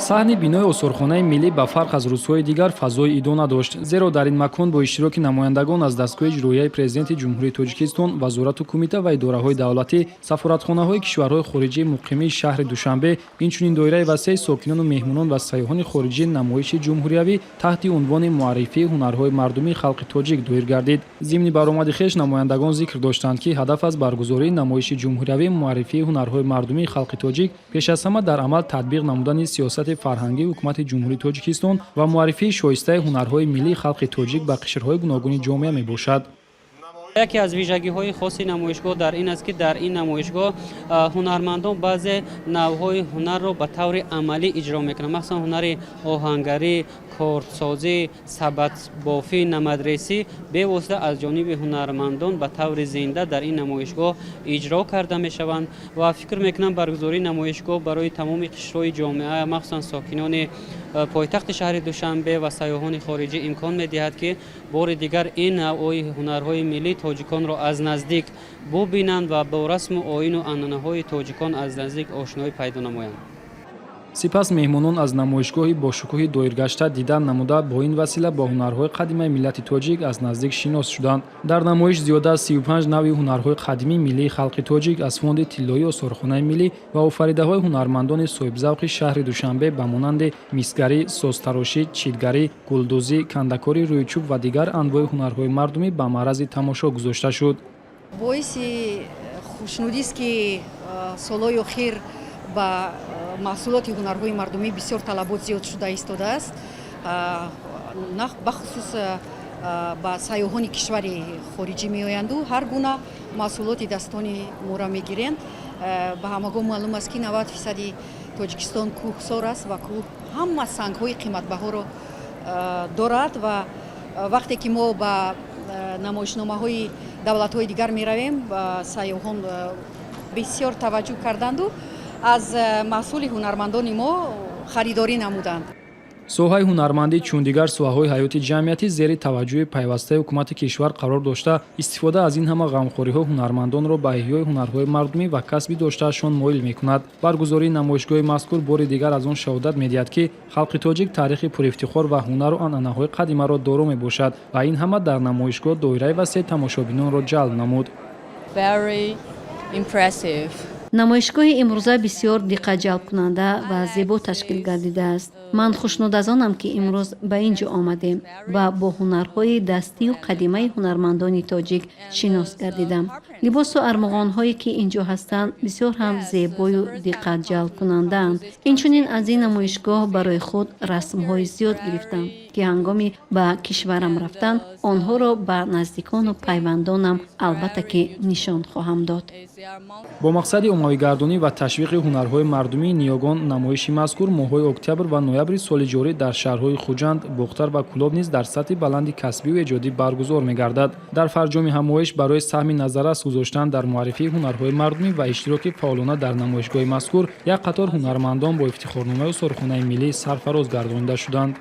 саҳни бинои осорхонаи миллӣ ба фарқ аз рӯзҳои дигар фазои идо надошт, зеро дар ин макон бо иштироки намояндагон аз дастгоҳи иҷроияи президенти ҷумҳурии Тоҷикистон, вазорату кумита ва идораҳои давлатӣ, сафоратхонаҳои кишварҳои хориҷии муқимии шаҳри Душанбе, инчунин доираи васеъи сокинону меҳмонон ва сайёҳони хориҷӣ намоиши ҷумҳуриявӣ таҳти унвони муаррифии ҳунарҳои мардумии халқи тоҷик доир гардид. зимни баромади хеш намояндагон зикр доштанд, ки ҳадаф аз баргузории намоиши ҷумҳуриявӣ муаррифии ҳунарҳои мардумии халқи тоҷик пеш аз ҳама дар амал татбиқ намудани сиёсати фарҳангии ҳукумати ҷумҳурии Тоҷикистон ва муаррифии шоистаи ҳунарҳои миллии халқи тоҷик ба қишрҳои гуногуни ҷомеа мебошад. яке аз вижагиҳои хоси намоишгоҳ дар ин аст, ки дар ин намоишгоҳ ҳунармандон баъзе навъҳои ҳунарро ба таври амалӣ иҷро мекунанд, махсусан ҳунари оҳангарӣ, кортсозӣ, сабатбофӣ, намадресӣ бевосита аз ҷониби ҳунармандон ба таври зинда дар ин намоишгоҳ иҷро карда мешаванд ва фикр мекунам баргузории намоишгоҳ барои тамоми қишрҳои ҷомеа, махсусан сокинони пойтахти шаҳри Душанбе ва сайёҳони хориҷӣ имкон медиҳад, ки бори дигар ин навъҳои ҳунарҳои миллии тоҷиконро аз наздик бубинанд ва бо расму оину анъанаҳои тоҷикон аз наздик ошноӣ пайдо намоянд. сипас меҳмонон аз намоишгоҳи бошукӯҳи доиргашта дидан намуда бо ин васила бо ҳунарҳои қадимаи миллати тоҷик аз наздик шинос шуданд. дар намоиш зиёда аз 35 навъи ҳунарҳои қадимии миллии халқи тоҷик аз фонди тиллои осорхонаи миллӣ ва офаридаҳои ҳунармандони соҳибзавқи шаҳри Душанбе ба монанди мисгарӣ, созтарошӣ, читгарӣ, гулдӯзӣ, кандакори рӯйчӯб ва дигар анвои ҳунарҳои мардумӣ ба маърази тамошо гузошта шуд. боиси хушнудист, ки солҳои охир ба маҳсулоти ҳунарҳои мардумӣ бисёр талабот зиёд шуда истодааст, бахусус ба сайёҳони кишвари хориҷӣ меоянду ҳар гуна маҳсулоти дастони моро мегиранд. ба ҳамагон маълум аст, ки 90% Тоҷикистон кӯҳсор аст ва кӯҳ ҳама сангҳои қиматбаҳоро дорад ва вақте ки мо ба намоишномаҳои давлатҳои дигар меравем, сайёҳон бисёр таваҷҷӯҳ карданду аз маҳсули ҳунармандони мо харидорӣ намуданд. соҳаи ҳунармандӣ чун дигар соҳаҳои ҳаёти ҷамъиятӣ зери таваҷҷӯҳи пайвастаи ҳукумати кишвар қарор дошта, истифода аз ин ҳама ғамхориҳо ҳунармандонро ба эҳёи ҳунарҳои мардумӣ ва касби доштаашон моил мекунад. баргузории намоишгоҳи мазкур бори дигар аз он шаҳодат медиҳад, ки халқи тоҷик таърихи пурифтихор ва ҳунару анъанаҳои қадимаро доро мебошад ва ин ҳама дар намоишгоҳ доираи васеъ тамошобинонро ҷалб намуд. намоишгоҳи имрӯза бисёр диққатҷалбкунанда ва зебо ташкил гардидааст. ман хушнуд аз онам, ки имрӯз ба ин ҷо омадем ва бо ҳунарҳои дастию қадимаи ҳунармандони тоҷик шинос гардидам. либосу армағонҳое ки ин ҷо ҳастанд бисёр ҳам зебою диққатҷалбкунандаанд. инчунин аз ин намоишгоҳ барои худ расмҳои зиёд гирифтам, ки ҳангоми ба кишварам рафтан онҳоро ба наздикону пайвандонам албатта ки нишон хоҳам дод. бо мақсади оммавигардонӣ ва ташвиқи ҳунарҳои мардумии ниёгон, намоиши мазкур моҳҳои октябр ва ноябри соли ҷорӣ дар шаҳрҳои Хуҷанд, Бохтар ва Кӯлоб низ дар сатҳи баланди касбию эҷодӣ баргузор мегардад. дар фарҷоми ҳамоиш барои саҳми назаррас гузоштан дар муаррифии ҳунарҳои мардумӣ ва иштироки фаъолона дар намоишгоҳи мазкур як қатор ҳунармандон бо ифтихорномаи осорхонаи миллӣ сарфароз гардонида шуданд.